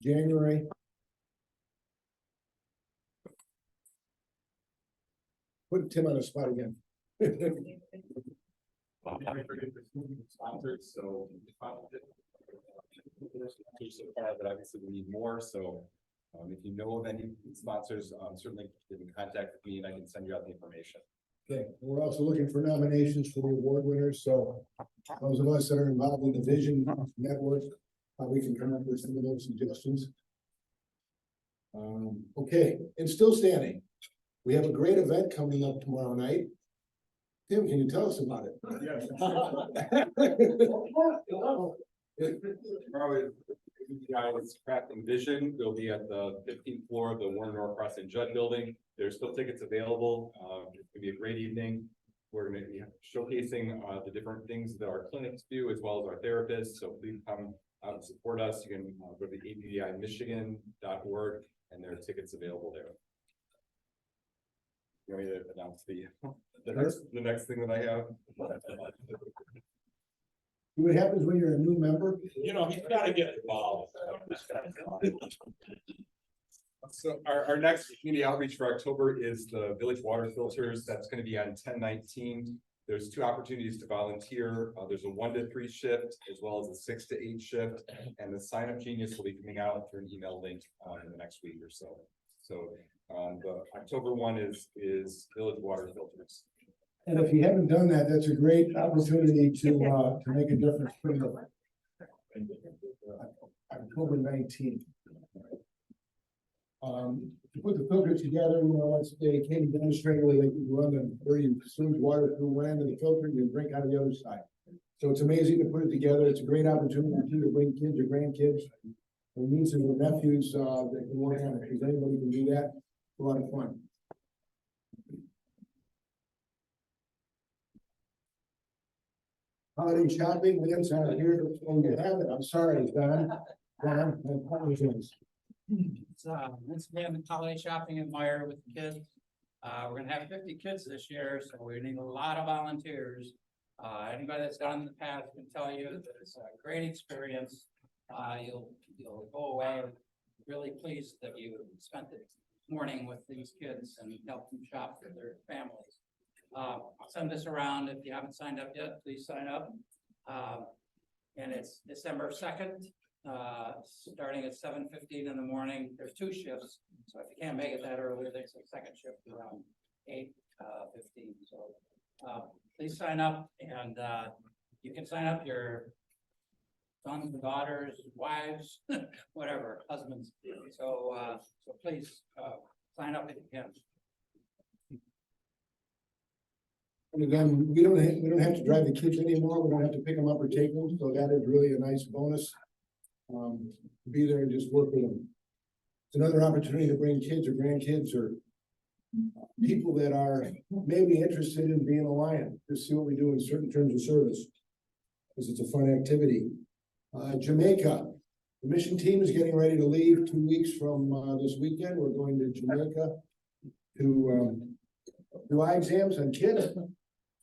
January. Put Tim on the spot again. Sponsors, so. But obviously we need more, so if you know of any sponsors, certainly get in contact with me and I can send you out the information. Okay, we're also looking for nominations for the award winners, so those of us that are involved in the Vision Network, we can come up with some of those suggestions. Okay, and still standing, we have a great event coming up tomorrow night. Tim, can you tell us about it? Probably, it's Crafting Vision. We'll be at the 15th floor of the Warner Norcross and Judd building. There's still tickets available. It's gonna be a great evening. We're gonna be showcasing the different things that our clinics do as well as our therapists. So please come out and support us. You can go to apdimichigan.org and there are tickets available there. You want me to announce the next thing that I have? What happens when you're a new member? You know, he's gotta get involved. So our next community outreach for October is the village water filters. That's going to be on 10/19. There's 2 opportunities to volunteer. There's a 1 to 3 shift as well as a 6 to 8 shift. And the sign up genius will be coming out through an email link in the next week or so. So the October one is village water filters. And if you haven't done that, that's a great opportunity to make a difference for the October 19th. To put the filters together, you know, they came demonstratively, they can run them where you sewage water through land and the filter, and you drink out of the other side. So it's amazing to put it together. It's a great opportunity to bring kids or grandkids, or nieces or nephews, that can work on it, because anybody can do that. It's a lot of fun. Holiday shopping, Lynn's out here, oh, you have it, I'm sorry, Don, I apologize. Once again, holiday shopping at Meyer with the kids. We're gonna have 50 kids this year, so we need a lot of volunteers. Anybody that's done in the past can tell you that it's a great experience. You'll go away really pleased that you spent the morning with these kids and helped them shop for their families. I'll send this around. If you haven't signed up yet, please sign up. And it's December 2nd. Starting at 7:15 in the morning. There's 2 shifts, so if you can't make it that early, there's a second shift around 8:15. So please sign up, and you can sign up your sons and daughters, wives, whatever, husbands. So please sign up if you can. And again, we don't have to drive the kids anymore. We don't have to pick them up or take them, so that is really a nice bonus. Be there and just work with them. It's another opportunity to bring kids or grandkids or people that are maybe interested in being a Lion, to see what we do in certain terms of service, because it's a fun activity. Jamaica, the mission team is getting ready to leave 2 weeks from this weekend. We're going to Jamaica to do eye exams on kids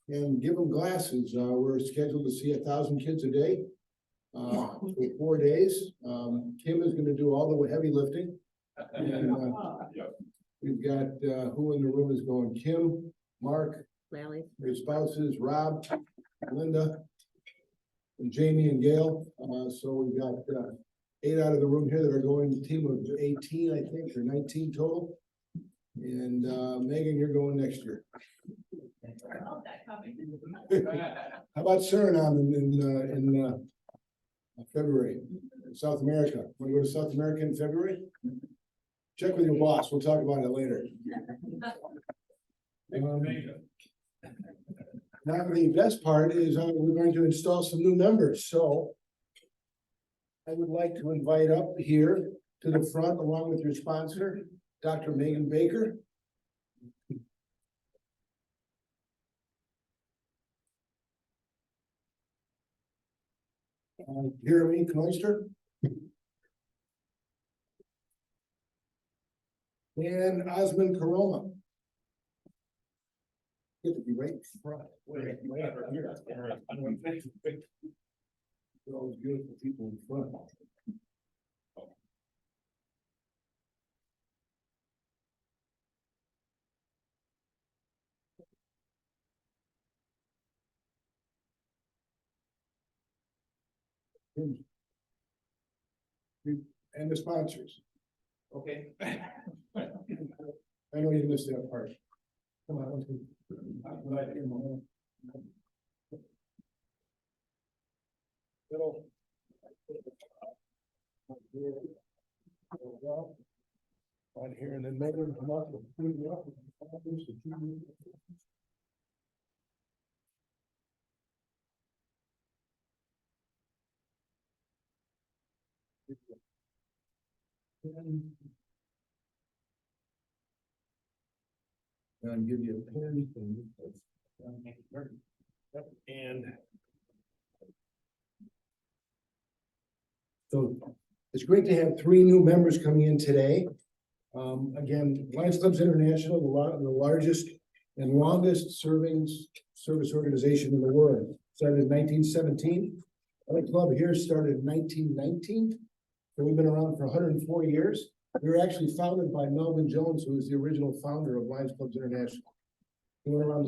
and give them glasses. We're scheduled to see 1,000 kids a day. For 4 days. Kim is going to do all the heavy lifting. And, we've got who in the room is going? Kim, Mark, Lally, their spouses, Rob, Linda, and Jamie and Gail. So we've got 8 out of the room here that are going. The team of 18, I think, or 19 total. And Megan, you're going next year. How about Suriname in February, South America? Want to go to South America in February? Check with your boss. We'll talk about it later. Now the best part is we're going to install some new members. So I would like to invite up here to the front, along with your sponsor, Dr. Megan Baker. Jeremy Knoister. And Osmond Corona. Get to be right in front. All those beautiful people in front. And the sponsors. Okay. I know you missed that part. Come on. let's go. Little. Right here, and then maybe come up. And give you a pen. And. So it's great to have three new members coming in today. Again, Lions Clubs International, the largest and longest serving service organization in the world. Started in 1917. Our club here started in 1919. So we've been around for 104 years. We were actually founded by Melvin Jones, who was the original founder of Lions Clubs International. He went around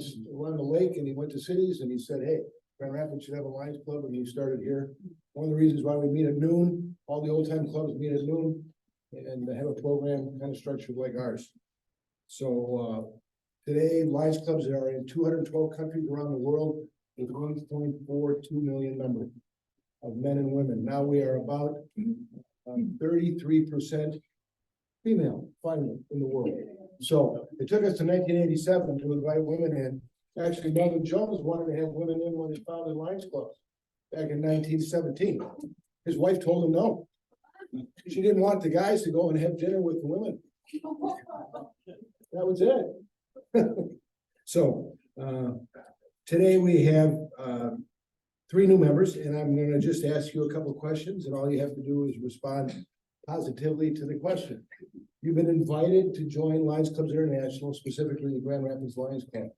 the lake and he went to cities and he said, hey, Grand Rapids should have a Lions Club, and he started here. One of the reasons why we meet at noon, all the old time clubs meet at noon and have a program kind of structured like ours. So today Lions Clubs are in 212 countries around the world with 1.42 million members of men and women. Now we are about 33% female finally in the world. So it took us to 1987 to invite women in. Actually, Melvin Jones wanted to have women in when he founded Lions Club back in 1917. His wife told him no. She didn't want the guys to go and have dinner with the women. That was it. So today we have three new members, and I'm going to just ask you a couple of questions, and all you have to do is respond positively to the question. You've been invited to join Lions Clubs International, specifically the Grand Rapids Lions Club.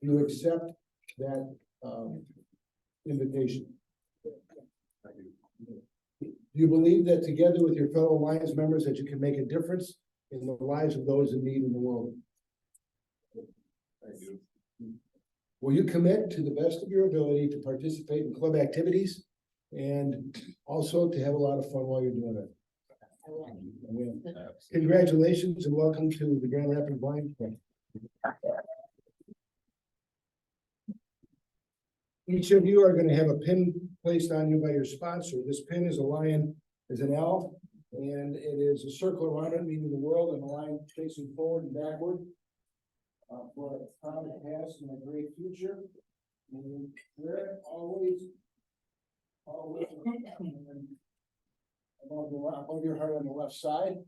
You accept that invitation? Do you believe that together with your fellow Lions members that you can make a difference in the lives of those in need in the world? I do. Will you commit to the best of your ability to participate in club activities and also to have a lot of fun while you're doing it? Congratulations and welcome to the Grand Rapids Lions Club. Each of you are going to have a pin placed on you by your sponsor. This pin is a lion, is an L, and it is a circle around it, meaning the world, and a line facing forward and backward for a proud past and a great future. And wear it always above your heart on the left side.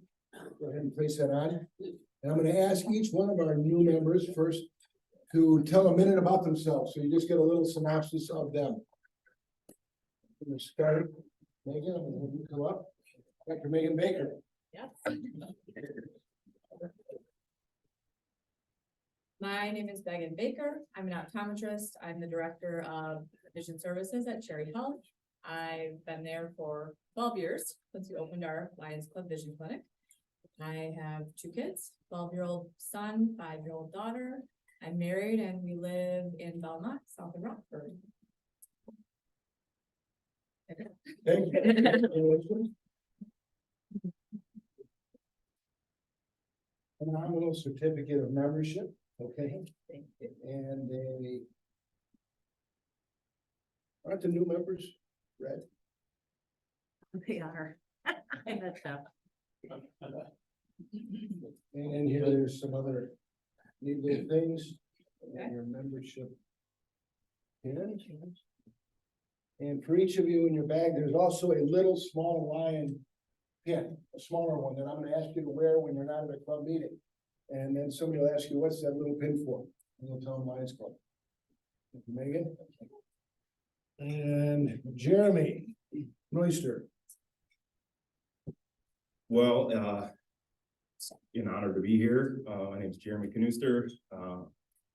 Go ahead and place that on. And I'm going to ask each one of our new members first to tell a minute about themselves, so you just get a little synopsis of them. I'm going to start, Megan, I'm going to come up. Dr. Megan Baker. Yes. My name is Megan Baker. I'm an optometrist. I'm the director of vision services at Cherry Health. I've been there for 12 years since we opened our Lions Club Vision Clinic. I have two kids, 12-year-old son, 5-year-old daughter. I'm married and we live in Belmont, south of Rockford. Thank you. A nominal certificate of membership, okay? Thank you. And aren't the new members red? They are. I met them. And here there's some other neat little things. Okay. Your membership. And for each of you in your bag, there's also a little small lion pin, a smaller one that I'm going to ask you to wear when you're not at a club meeting. And then somebody will ask you, what's that little pin for? And you'll tell them Lions Club. Thank you, Megan. And Jeremy Noister. Well, it's an honor to be here. My name is Jeremy Knooster.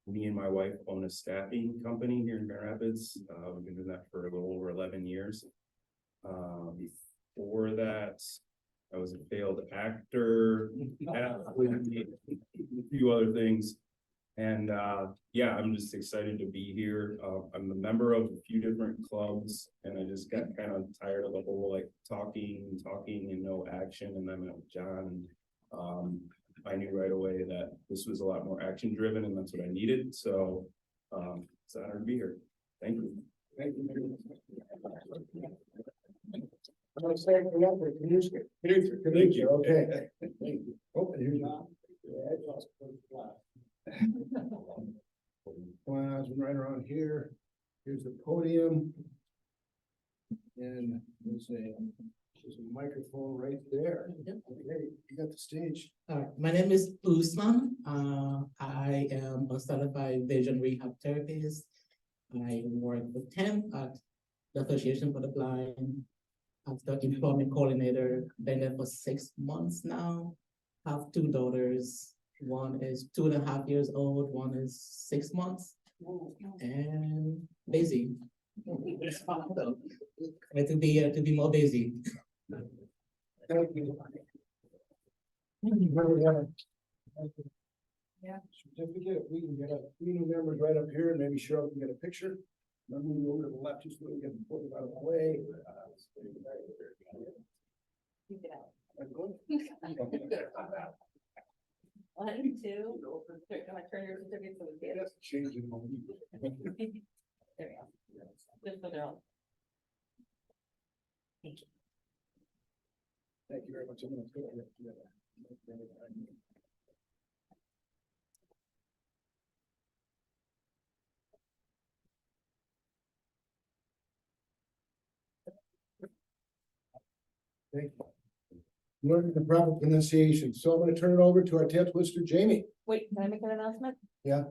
Me and my wife own a staffing company here in Grand Rapids. We've been doing that for a little over 11 years. Before that, I was a failed actor, athlete, a few other things. And yeah, I'm just excited to be here. I'm a member of a few different clubs and I just got kind of tired of the whole like talking and no action. And I met with John. I knew right away that this was a lot more action driven and that's what I needed. So it's an honor to be here. Thank you. Thank you. I'm gonna say it again for producer, okay. Thank you. Oh, and here's your. Well, I was right around here. Here's the podium. And let's see, there's a microphone right there. Okay, you got the stage. My name is Usman. I am a certified vision rehab therapist. I work with TEM at the Association for the Blind. I'm the employment coordinator, been there for 6 months now. Have 2 daughters. One is 2.5 years old, one is 6 months. And busy. Try to be more busy. Thank you. Yeah. Certificate, we can get a few new members right up here and maybe Cheryl can get a picture. I'm moving over to the left just so we can put it out of the way. One, two, can I turn your certificate so we see it? That's changing. There we go. Just so they're all. Thank you. Thank you very much. I'm gonna put it together. Thank you. Learning the proper pronunciation. So I'm gonna turn it over to our tail twister, Jamie. Wait, can I make an announcement? Yeah.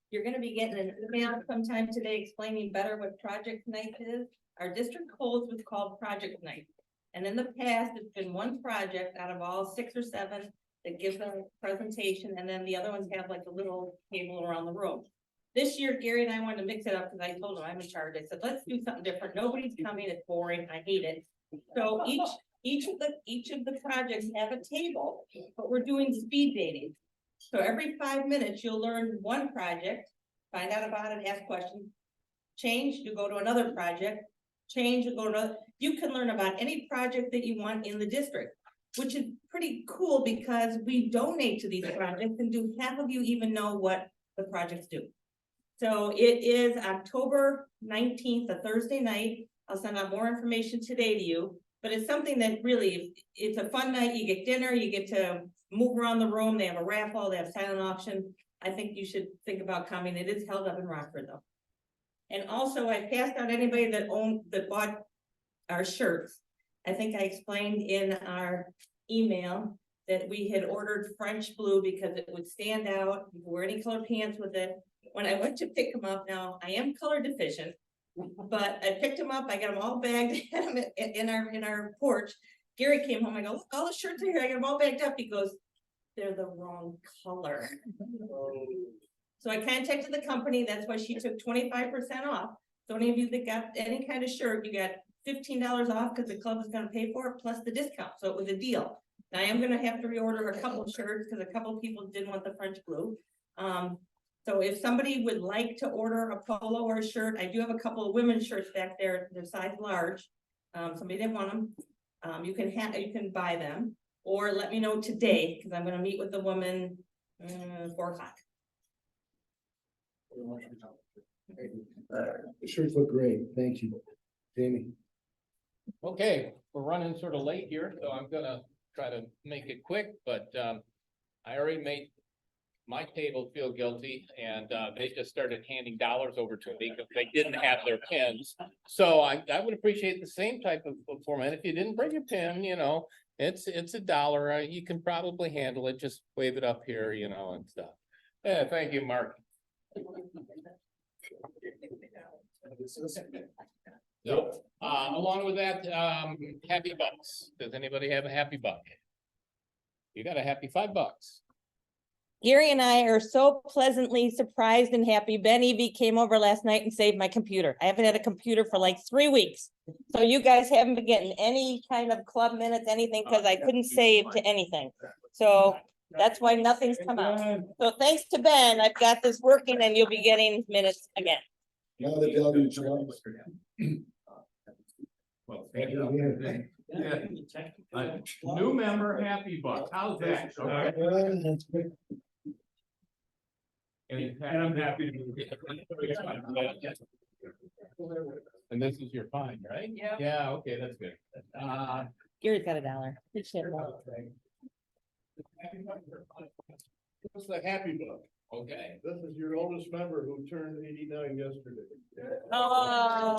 You're gonna be getting an email sometime today explaining better what Project Night is. Our district holds what's called Project Night. And in the past, it's been one project out of all 6 or 7 that gives a presentation, and then the other ones have like a little table around the room. This year, Gary and I wanted to mix it up because I told him I'm in charge. I said, let's do something different. Nobody's coming, it's boring, I hate it. So each of the projects have a table, but we're doing speed dating. So every 5 minutes, you'll learn one project, find out about it, ask questions. Change, you go to another project, change, you go to another. You can learn about any project that you want in the district, which is pretty cool because we donate to these projects and do half of you even know what the projects do. So it is October 19th, a Thursday night. I'll send out more information today to you, but it's something that really, it's a fun night. You get dinner, you get to move around the room. They have a raffle, they have silent auction. I think you should think about coming. It is held up in Rockford though. And also I passed out anybody that bought our shirts. I think I explained in our email that we had ordered French blue because it would stand out. You can wear any color pants with it. When I went to pick them up, now I am color deficient, but I picked them up. I got them all bagged in our porch. Gary came home. I go, look, all the shirts are here. I got them all bagged up. He goes, they're the wrong color. So I contacted the company. That's why she took 25% off. So any of you that got any kind of shirt, you got $15 off because the club is going to pay for it plus the discount. So it was a deal. Now I am going to have to reorder a couple of shirts because a couple of people didn't want the French blue. So if somebody would like to order a polo or a shirt, I do have a couple of women's shirts back there. They're size large. Somebody didn't want them. You can buy them or let me know today because I'm going to meet with the woman 4 o'clock. The shirts look great. Thank you, Jamie. Okay, we're running sort of late here, so I'm gonna try to make it quick, but I already made my table feel guilty and they just started handing dollars over to me because they didn't have their pins. So I would appreciate the same type of format. If you didn't bring a pin, you know, it's $1. You can probably handle it. Just wave it up here, you know, and stuff. Yeah, thank you, Mark. So, along with that, happy bucks. Does anybody have a happy buck? You got a happy $5. Gary and I are so pleasantly surprised and happy. Ben Evie came over last night and saved my computer. I haven't had a computer for like 3 weeks. So you guys haven't been getting any kind of club minutes, anything, because I couldn't save to anything. So that's why nothing's come out. So thanks to Ben, I've got this working and you'll be getting minutes again. Now the deluge comes. Well, thank you. New member, Happy Buck, how's that? Okay. And I'm happy to. And this is your fine, right? Yeah. Yeah, okay, that's good. Gary's got $1. Appreciate it. What's the Happy Buck? Okay. This is your oldest member who turned 89 yesterday. Oh.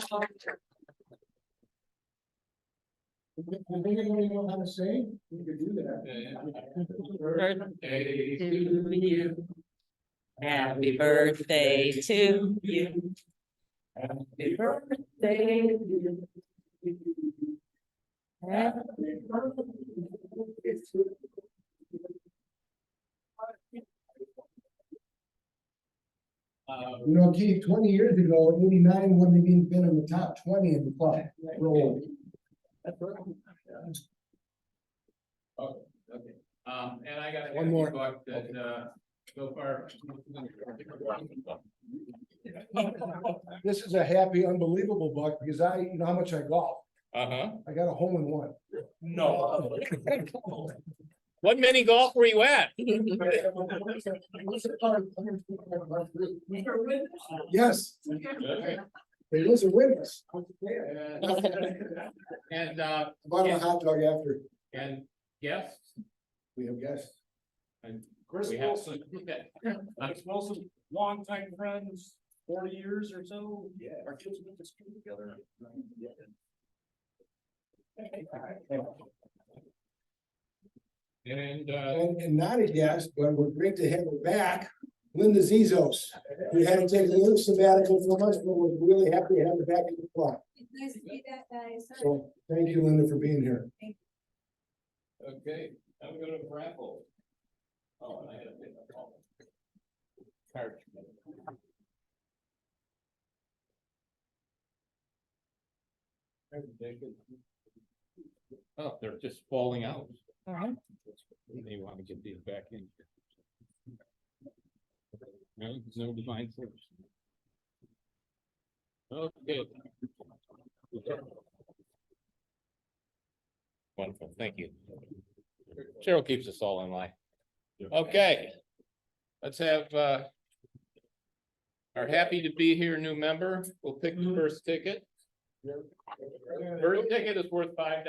Anybody know how to sing? We could do that. Birthday to you. Happy birthday to you. Happy birthday to you. Happy birthday to you. You know, Keith, 20 years ago, 89 wouldn't have even been in the top 20 in the club. We're old. Okay, okay. And I got. One more. Buck that, so far. This is a happy, unbelievable buck because you know how much I golf. Uh-huh. I got a hole in one. No. What mini golf were you at? Yes, Okay. there was a witness. And, Bought him a hot dog after. and yes. We have guests. And Chris we have Wilson, some. Chris Wilson, longtime friends, 40 years or so. Yeah. Our kids went to school together. And, And not a guest, but we're great to have her back, Linda Zizos. We had to take a little sabbatical from us, but we're really happy to have her back in the club. Nice to meet that, guys. So thank you, Linda, for being here. okay, I'm gonna raffle. Oh, and I gotta pick up all the cards. Oh, they're just falling out. All right. They want to get these back in. No, there's no divine force. Okay. Wonderful, thank you. Cheryl keeps us all in line. Okay. Let's have, our happy to be here new member. We'll pick the first ticket. First ticket is worth $5.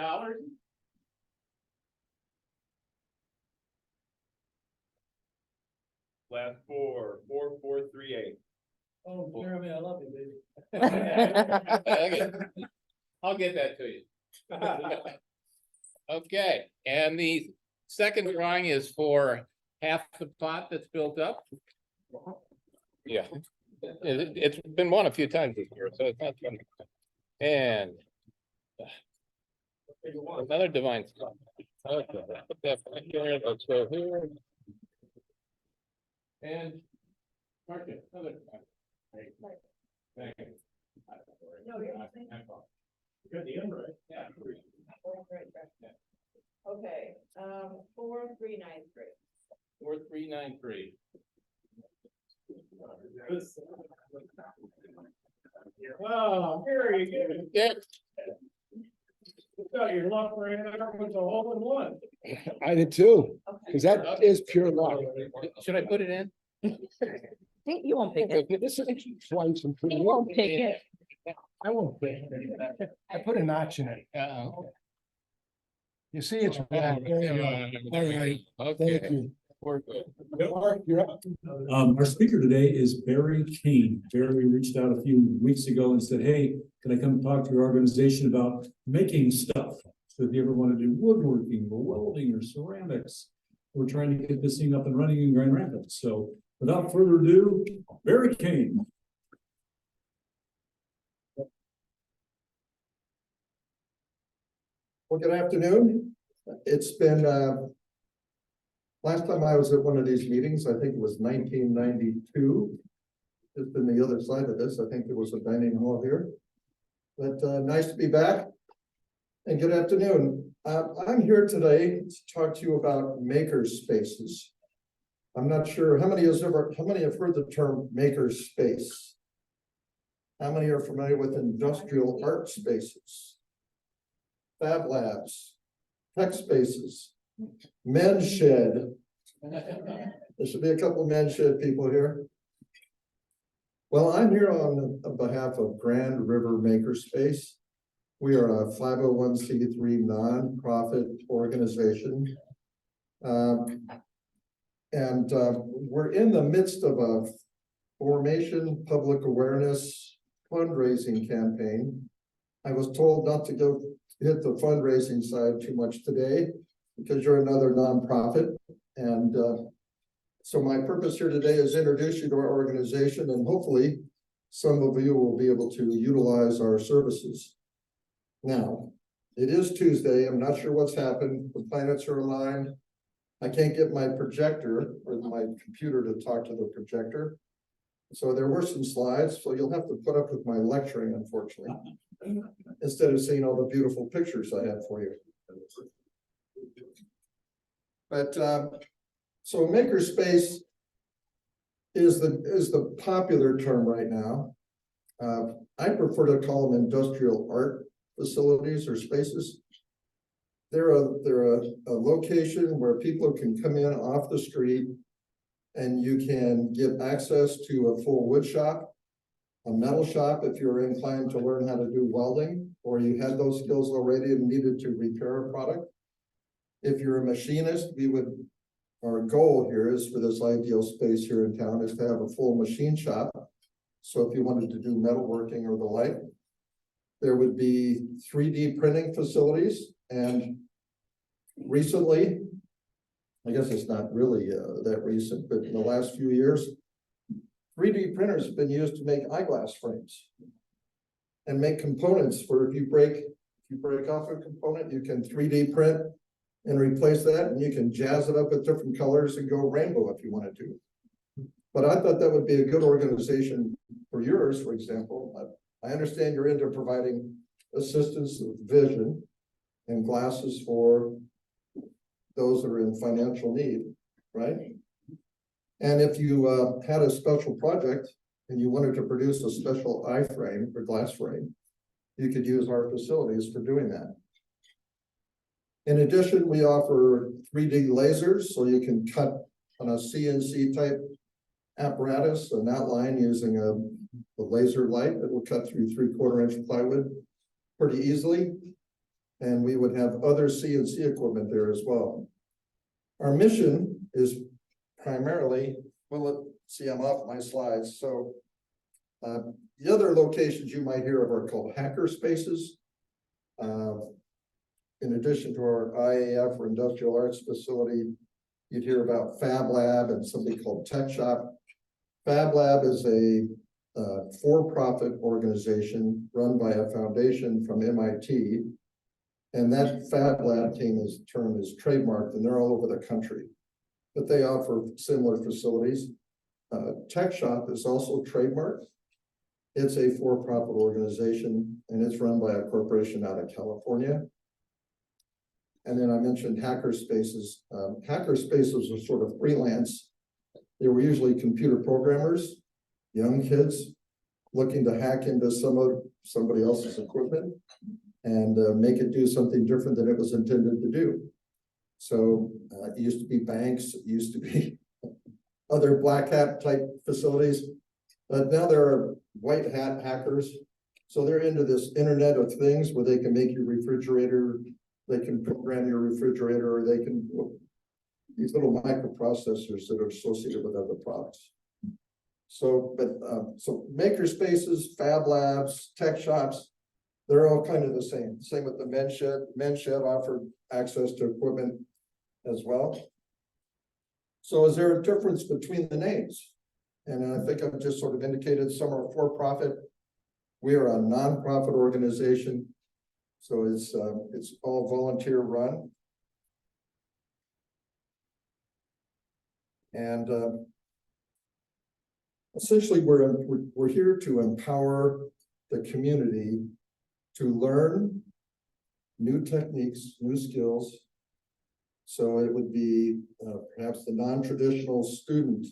Last 44438. Oh, Jeremy, I love you, baby. Okay. I'll get that to you. Okay, and the second drawing is for half the pot that's built up. Yeah, it's been won a few times this year, so it's not fun. And another divine spot. Okay, put that back here, let's go here. And mark it, another divine. Thank you. Good, the end, right? Yeah. Okay, 4393. 4393. Oh, here you go. Yeah, You got your luck right there with the hole in one. I did too, Okay. because that is pure luck. should I put it in? You won't pick it. This is twice and You won't pick it. I won't pick it. I put a notch in it. You see, it's. All right, Okay. thank you. We're good. Mark, you're up. Our speaker today is Barry Kane. Barry reached out a few weeks ago and said, hey, can I come talk to your organization about making stuff? So if you ever want to do woodworking or welding or ceramics, we're trying to get this thing up and running in Grand Rapids. So without further ado, Barry Kane. Well, good afternoon. It's been Last time I was at one of these meetings, I think it was 1992. Just on the other side of this, I think there was a dining hall here. But nice to be back. And good afternoon. I'm here today to talk to you about makerspaces. I'm not sure how many have heard the term makerspace? How many are familiar with industrial art spaces? Fab labs, tech spaces, men's shed. There should be a couple of men's shed people here. Well, I'm here on behalf of Grand River Makerspace. We are a 501c3 nonprofit organization. We're in the midst of a formation public awareness fundraising campaign. I was told not to go hit the fundraising side too much today because you're another nonprofit. And so my purpose here today is introduce you to our organization, and hopefully some of you will be able to utilize our services. Now, it is Tuesday. I'm not sure what's happened. The planets are aligned. I can't get my projector or my computer to talk to the projector. So there were some slides, so you'll have to put up with my lecturing, unfortunately, instead of seeing all the beautiful pictures I have for you. But so makerspace is the popular term right now. I prefer to call them industrial art facilities or spaces. They're a location where people can come in off the street and you can get access to a full wood shop, a metal shop if you're inclined to learn how to do welding, or you had those skills already and needed to repair a product. If you're a machinist, our goal here is for this ideal space here in town is to have a full machine shop. So if you wanted to do metalworking or the like, there would be 3D printing facilities. And recently, I guess it's not really that recent, but in the last few years, 3D printers have been used to make eyeglass frames and make components for if you break off a component, you can 3D print and replace that, and you can jazz it up with different colors and go rainbow if you wanted to. But I thought that would be a good organization for yours, for example. I understand you're into providing assistance with vision and glasses for those that are in financial need, right? And if you had a special project and you wanted to produce a special eye frame or glass frame, you could use our facilities for doing that. In addition, we offer 3D lasers, so you can cut on a CNC type apparatus, an outline using a laser light that will cut through 3/4 inch plywood pretty easily. And we would have other CNC equipment there as well. Our mission is primarily, well, let's see, I'm off my slides. So the other locations you might hear of are called hacker spaces. In addition to our IAF or industrial arts facility, you'd hear about Fab Lab and something called Tech Shop. Fab Lab is a for-profit organization run by a foundation from MIT. And that Fab Lab term is trademarked, and they're all over the country. But they offer similar facilities. Tech Shop is also trademarked. It's a for-profit organization, and it's run by a corporation out of California. And then I mentioned hacker spaces. Hacker spaces are sort of freelance. They were usually computer programmers, young kids looking to hack into somebody else's equipment and make it do something different than it was intended to do. So it used to be banks, it used to be other black hat type facilities, but now there are white hat hackers. So they're into this Internet of Things where they can make your refrigerator, they can program your refrigerator, or they can, these little microprocessors that are associated with other products. So, so maker spaces, fab labs, tech shops, they're all kind of the same. Same with the men's shed. Men's shed offered access to equipment as well. So is there a difference between the names? And I think I've just sort of indicated some are for-profit. We are a nonprofit organization. So it's all volunteer run. And essentially, we're here to empower the community to learn new techniques, new skills. So it would be perhaps the non-traditional student,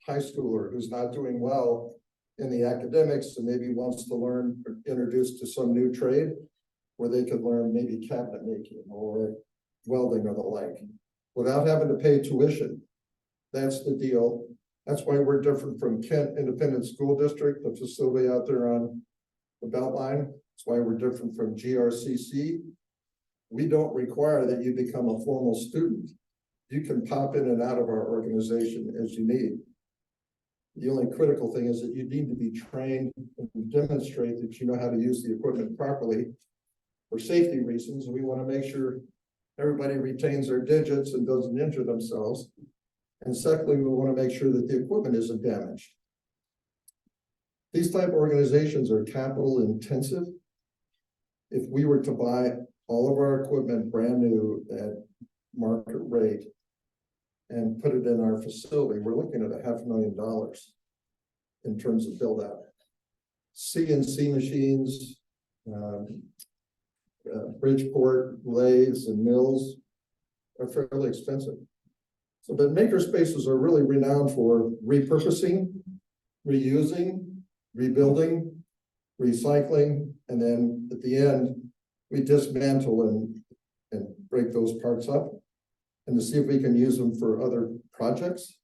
high schooler who's not doing well in the academics and maybe wants to learn, introduced to some new trade where they could learn maybe cabinet making or welding or the like without having to pay tuition. That's the deal. That's why we're different from Kent Independent School District, the facility out there on the Beltline. That's why we're different from GRCC. We don't require that you become a formal student. You can pop in and out of our organization as you need. The only critical thing is that you need to be trained and demonstrate that you know how to use the equipment properly for safety reasons. We want to make sure everybody retains their digits and doesn't injure themselves. And secondly, we want to make sure that the equipment isn't damaged. These type of organizations are capital intensive. If we were to buy all of our equipment brand new at market rate and put it in our facility, we're looking at $500,000 in terms of build out. CNC machines, Bridgeport lathes and mills are fairly expensive. So, but makerspaces are really renowned for repurposing, reusing, rebuilding, recycling, and then at the end, we dismantle and break those parts up and to see if we can use them for other projects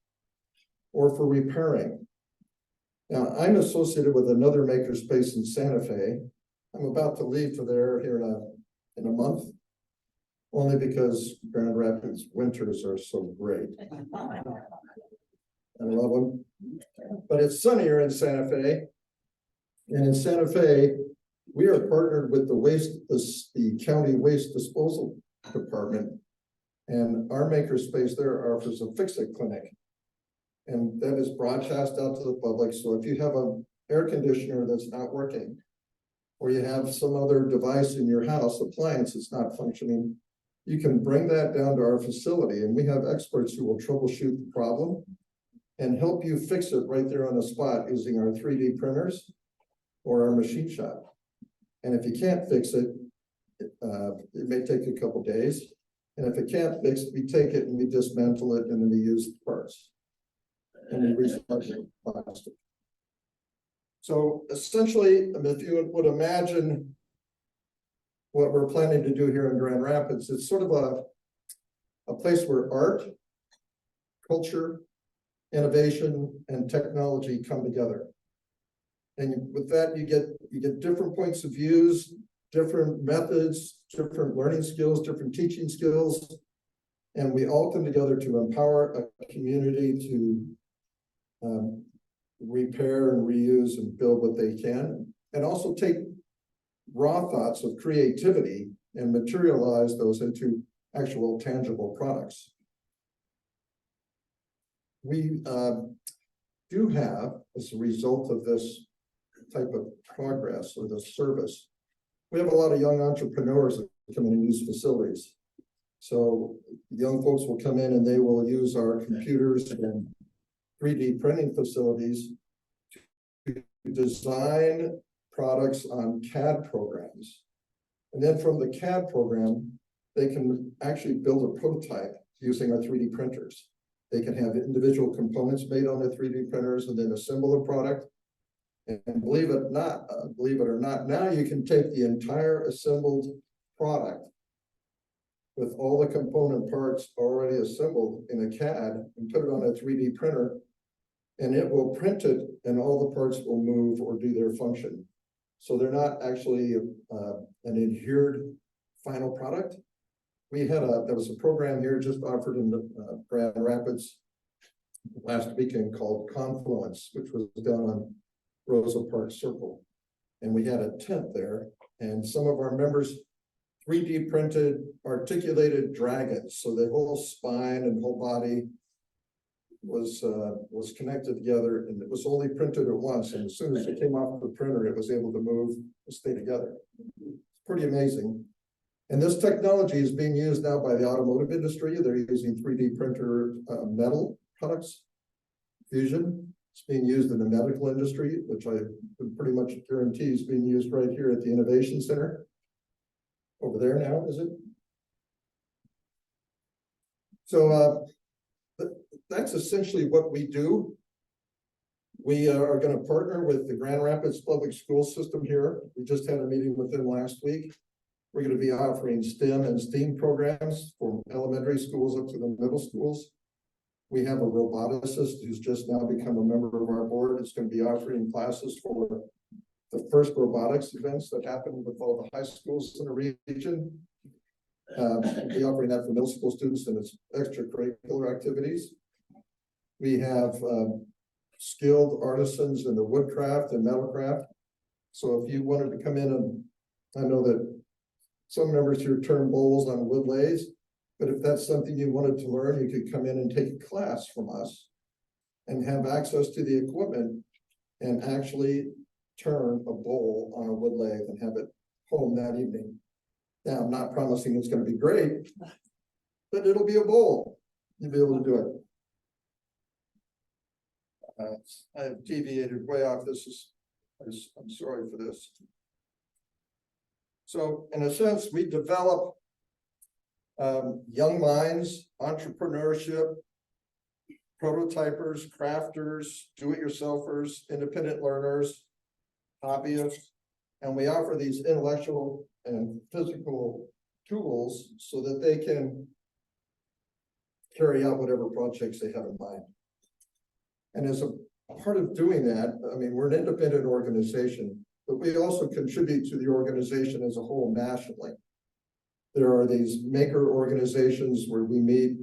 or for repairing. Now, I'm associated with another makerspace in Santa Fe. I'm about to leave for there here in a month, only because Grand Rapids winters are so great. I love them, but it's sunnier in Santa Fe. And in Santa Fe, we are partnered with the county waste disposal department, and our makerspace there offers a fix-it clinic, and that is broadcast out to the public. So if you have an air conditioner that's not working, or you have some other device in your house, appliance that's not functioning, you can bring that down to our facility, and we have experts who will troubleshoot the problem and help you fix it right there on the spot using our 3D printers or our machine shop. And if you can't fix it, it may take a couple days. And if it can't fix it, we take it and we dismantle it and then we use the parts and we recycle plastic. So essentially, if you would imagine what we're planning to do here in Grand Rapids, it's sort of a place where art, culture, innovation, and technology come together. And with that, you get different points of views, different methods, different learning skills, different teaching skills, and we all come together to empower a community to repair and reuse and build what they can, and also take raw thoughts of creativity and materialize those into actual tangible products. We do have, as a result of this type of progress or the service, we have a lot of young entrepreneurs that come in and use facilities. So young folks will come in and they will use our computers and 3D printing facilities to design products on CAD programs. And then from the CAD program, they can actually build a prototype using our 3D printers. They can have individual components made on the 3D printers and then assemble a product. And believe it or not, now you can take the entire assembled product with all the component parts already assembled in a CAD and put it on a 3D printer, and it will print it and all the parts will move or do their function. So they're not actually an adhered final product. There was a program here just offered in the Grand Rapids last weekend called Confluence, which was done on Rosa Parks Circle. And we had a tent there, and some of our members 3D printed articulated dragons. So the whole spine and whole body was connected together, and it was only printed at once. And as soon as it came off the printer, it was able to move and stay together. It's pretty amazing. And this technology is being used now by the automotive industry. They're using 3D printer metal products. Fusion, it's being used in the medical industry, which I would pretty much guarantee is being used right here at the Innovation Center. Over there now, is it? So that's essentially what we do. We are going to partner with the Grand Rapids Public School System here. We just had a meeting with them last week. We're going to be offering STEM and STEAM programs from elementary schools up to the middle schools. We have a roboticist who's just now become a member of our board. It's going to be offering classes for the first robotics events that happen with all the high schools in the region. We'll be offering that for middle school students and its extracurricular activities. We have skilled artisans in the woodcraft and metalcraft. So if you wanted to come in, and I know that some members here turn bowls on wood lathes, but if that's something you wanted to learn, you could come in and take a class from us and have access to the equipment and actually turn a bowl on a wood lathe and have it home that evening. Now, I'm not promising it's going to be great, but it'll be a bowl. You'll be able to do it. I have deviated way off. I'm sorry for this. So in a sense, we develop young minds, entrepreneurship, prototypers, crafters, do-it-yourselfers, independent learners, hobbyists, and we offer these intellectual and physical tools so that they can carry out whatever projects they have in mind. And as a part of doing that, I mean, we're an independent organization, but we also contribute to the organization as a whole nationally. There are these maker organizations where we meet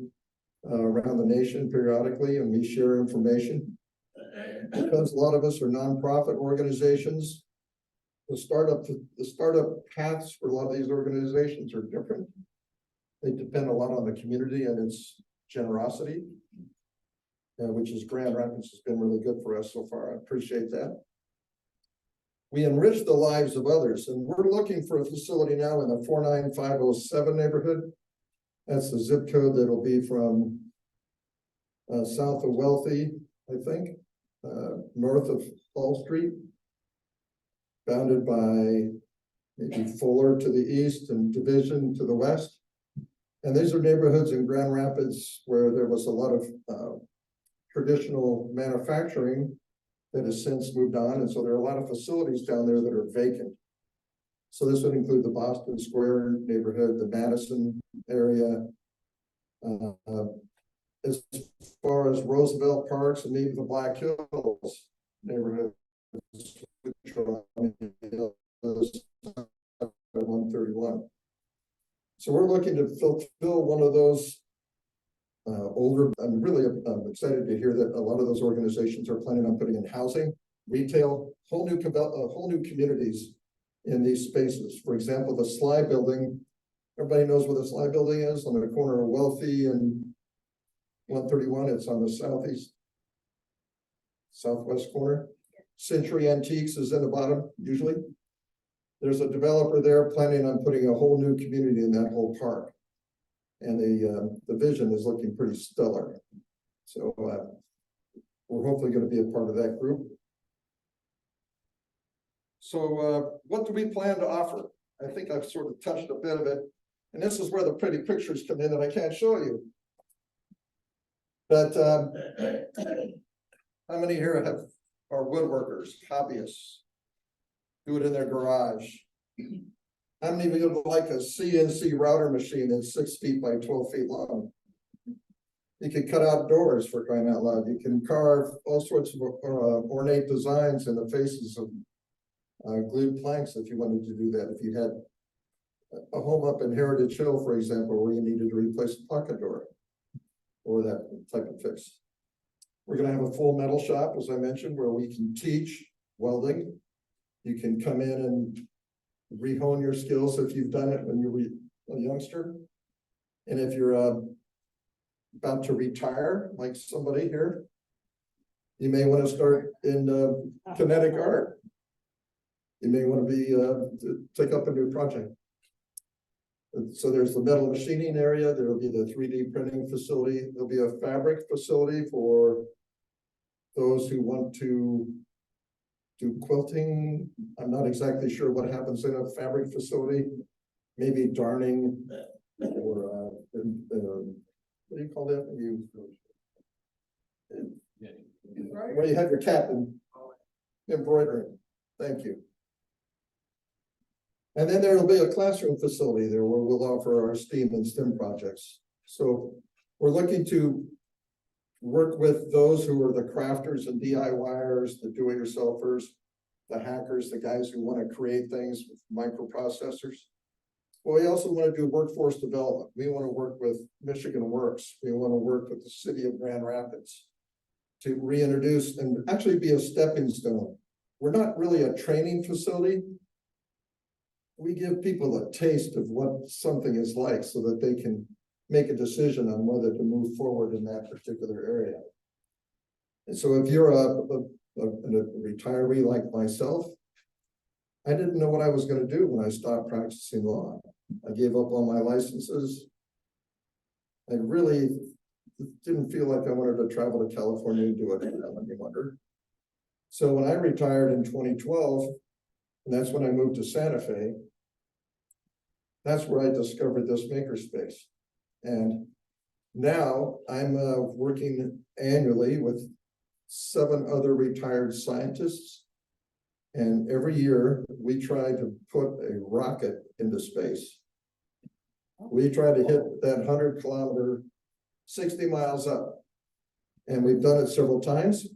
around the nation periodically and we share information. Because a lot of us are nonprofit organizations, the startup paths for a lot of these organizations are different. They depend a lot on the community and its generosity, which is Grand Rapids has been really good for us so far. I appreciate that. We enrich the lives of others, and we're looking for a facility now in the 49507 neighborhood. That's the zip code that'll be from south of Wealthy, I think, north of Fall Street, bounded by maybe Fuller to the east and Division to the west. And these are neighborhoods in Grand Rapids where there was a lot of traditional manufacturing that has since moved on. And so there are a lot of facilities down there that are vacant. So this would include the Boston Square neighborhood, the Madison area, as far as Roosevelt Parks and maybe the Black Hills neighborhood. 131. So we're looking to fulfill one of those older. I'm really excited to hear that a lot of those organizations are planning on putting in housing, retail, whole new communities in these spaces. For example, the Sly Building. Everybody knows where the Sly Building is on the corner of Wealthy and 131. It's on the southwest corner. Century Antiques is in the bottom, usually. There's a developer there planning on putting a whole new community in that whole park. And the vision is looking pretty stellar. So we're hopefully going to be a part of that group. So what do we plan to offer? I think I've sort of touched a bit of it. And this is where the pretty pictures come in that I can't show you. But how many here are woodworkers, hobbyists, do it in their garage? How many of you would like a CNC router machine that's 6 feet by 12 feet long? You can cut out doors, for crying out loud. You can carve all sorts of ornate designs in the faces of glued planks if you wanted to do that. If you had a home up in Heritage Hill, for example, where you needed to replace a pocket door or that type of fix. We're going to have a full metal shop, as I mentioned, where we can teach welding. You can come in and rehone your skills if you've done it when you were a youngster. And if you're about to retire, like somebody here, you may want to start in kinetic art. You may want to take up a new project. So there's the metal machining area, there'll be the 3D printing facility, there'll be a fabric facility for those who want to do quilting. I'm not exactly sure what happens in a fabric facility, maybe darning or, what do you call that? Where you have your cap and embroidering. Thank you. And then there'll be a classroom facility there where we'll offer our STEAM and STEM projects. So we're looking to work with those who are the crafters and DIYers, the do-it-yourselfers, the hackers, the guys who want to create things with microprocessors. But we also want to do workforce development. We want to work with Michigan Works. We want to work with the city of Grand Rapids to reintroduce and actually be a stepping stone. We're not really a training facility. We give people a taste of what something is like so that they can make a decision on whether to move forward in that particular area. And so if you're a retiree like myself, I didn't know what I was going to do when I stopped practicing law. I gave up all my licenses. I really didn't feel like I wanted to travel to California and do it any longer. So when I retired in 2012, and that's when I moved to Santa Fe, that's where I discovered this makerspace. And now I'm working annually with 7 other retired scientists. And every year we try to put a rocket into space. We try to hit that 100-kilometer, 60 miles up. And we've done it several times.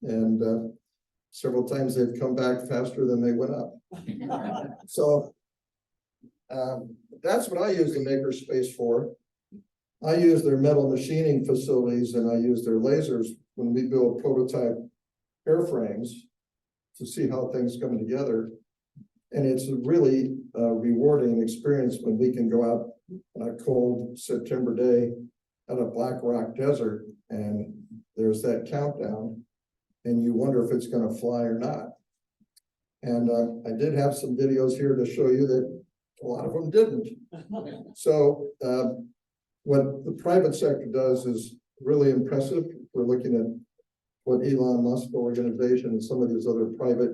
And several times they've come back faster than they went up. So that's what I use the Makerspace for. I use their metal machining facilities and I use their lasers when we build prototype airframes to see how things come together. And it's a really rewarding experience when we can go out on a cold September day at a black rock desert and there's that countdown and you wonder if it's going to fly or not. And I did have some videos here to show you that a lot of them didn't. So what the private sector does is really impressive. We're looking at what Elon Musk organization and some of these other private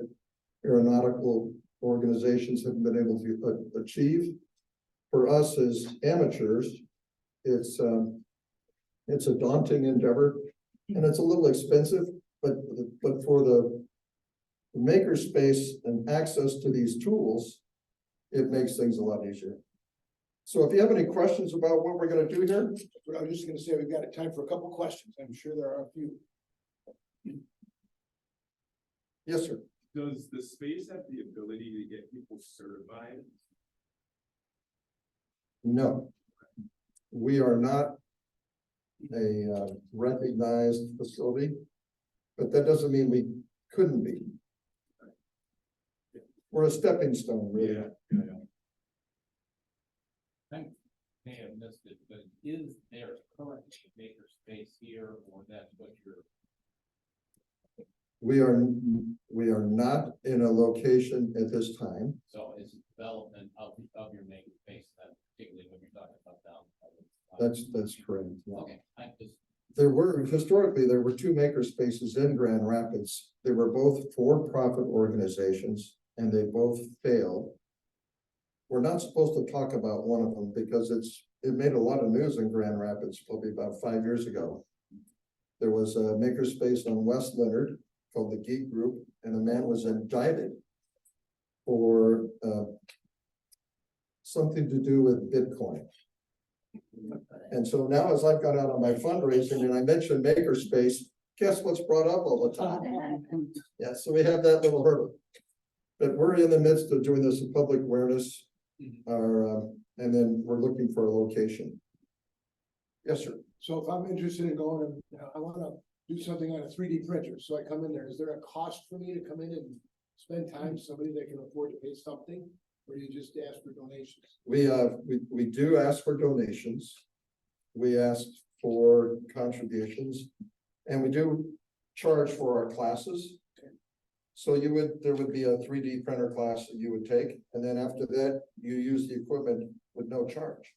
aeronautical organizations have been able to achieve. For us as amateurs, it's a daunting endeavor and it's a little expensive, but for the makerspace and access to these tools, it makes things a lot easier. So if you have any questions about what we're going to do here, I was just going to say, we've got time for a couple questions. I'm sure there are a few. yes, sir. Does the space have the ability to get people certified? No, we are not a recognized facility, but that doesn't mean we couldn't be. We're a stepping stone, really. I may have missed it, but is there currently a makerspace here, or that's what you're? We are not in a location at this time. So is development of your makerspace, particularly when you're talking about down? That's correct. Yeah. Okay, I just. Historically, there were 2 makerspaces in Grand Rapids. They were both for-profit organizations and they both failed. We're not supposed to talk about one of them because it made a lot of news in Grand Rapids, probably about 5 years ago. There was a makerspace on West Leonard called the Geek Group, and a man was indicted for something to do with Bitcoin. And so now as I've got out on my fundraising and I mentioned Makerspace, guess what's brought up all the time? Yeah, so we have that little hurdle. But we're in the midst of doing this in public awareness, and then we're looking for a location. Yes, sir. So if I'm interested in going and I want to do something on a 3D printer, so I come in there, is there a cost for me to come in and spend time with somebody that can afford to pay something? Or you just ask for donations? We do ask for donations. We ask for contributions, and we do charge for our classes. So there would be a 3D printer class that you would take, and then after that, you use the equipment with no charge.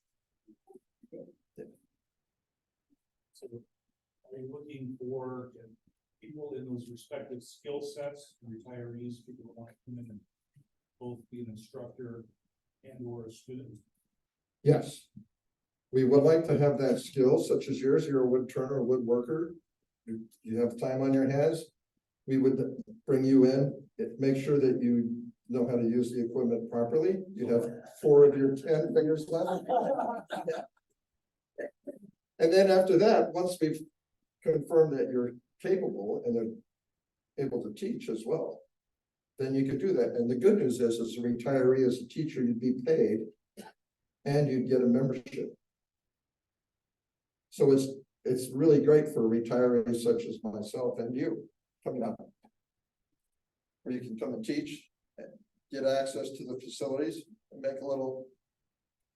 So are you looking for people in those respective skill sets, retirees, people that want to come in and both be an instructor and or a student? Yes. We would like to have that skill such as yours. You're a wood turner, a woodworker. You have time on your hands. We would bring you in, make sure that you know how to use the equipment properly. You have 4 of your 10 fingers left. And then after that, once we've confirmed that you're capable and are able to teach as well, then you could do that. And the good news is, as a retiree, as a teacher, you'd be paid and you'd get a membership. So it's really great for retirees such as myself and you coming up, where you can come and teach, and get access to the facilities, and make a little.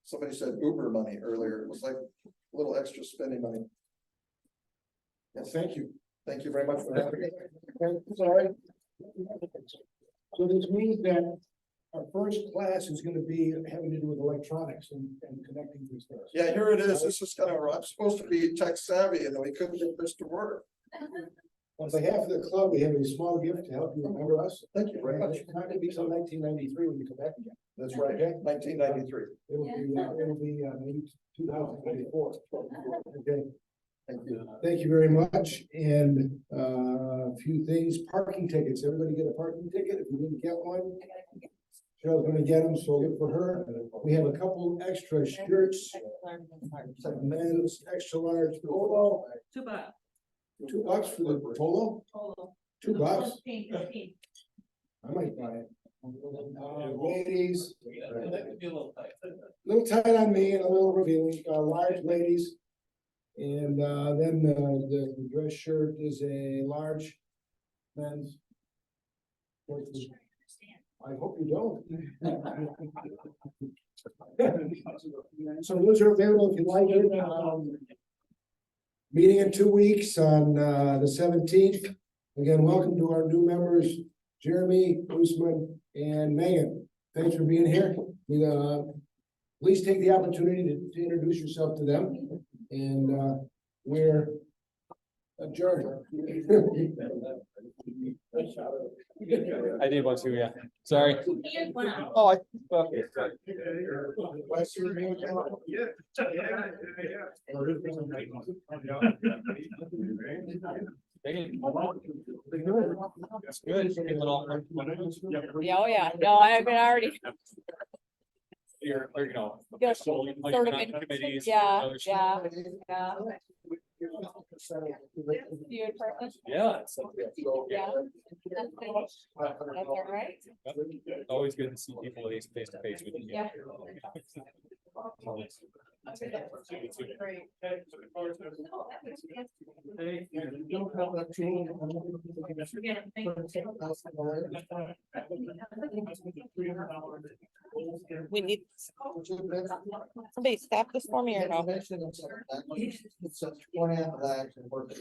Somebody said Uber money earlier. It was like a little extra spending money. Yes, thank you. Thank you very much for having me. Sorry. So this means that our first class is gonna be having to do with electronics and connecting these things. Yeah, here it is. This is kind of, I'm supposed to be tech savvy and we couldn't get this to work. On behalf of the club, we have a small gift to help you remember us. Thank you very much. It's not gonna be till 1993 when you come back again. That's right, 1993. It'll be maybe 2024. Okay, Thank you. thank you very much. And a few things, parking tickets. Everybody get a parking ticket? If you didn't get one, Cheryl's gonna get them, so look for her. We have a couple extra shirts, men's extra large polo, $2. $2 for the polo, Total. $2. 15. I might buy it. Ladies, That could be a little tight. little tight on me and a little revealing, large ladies. And then the dress shirt is a large men's. I hope you don't. So those are available if you like it. Meeting in 2 weeks on the 17th. Again, welcome to our new members, Jeremy, Usman, and Megan. Thanks for being here. Please take the opportunity to introduce yourself to them. And we're adjourned. I did want to, yeah. Sorry. Here's one out. Oh, That's good. Yeah, oh yeah, no, I've been already, You're, you know. Yeah, so, like, sort of on in- committees, yeah, other yeah, stuff. yeah. You in person? Yeah. Yeah. That's all right. Always good to see people face to face with you. Yeah. Great. We need somebody stop this for me or no? It's a 20 black and work.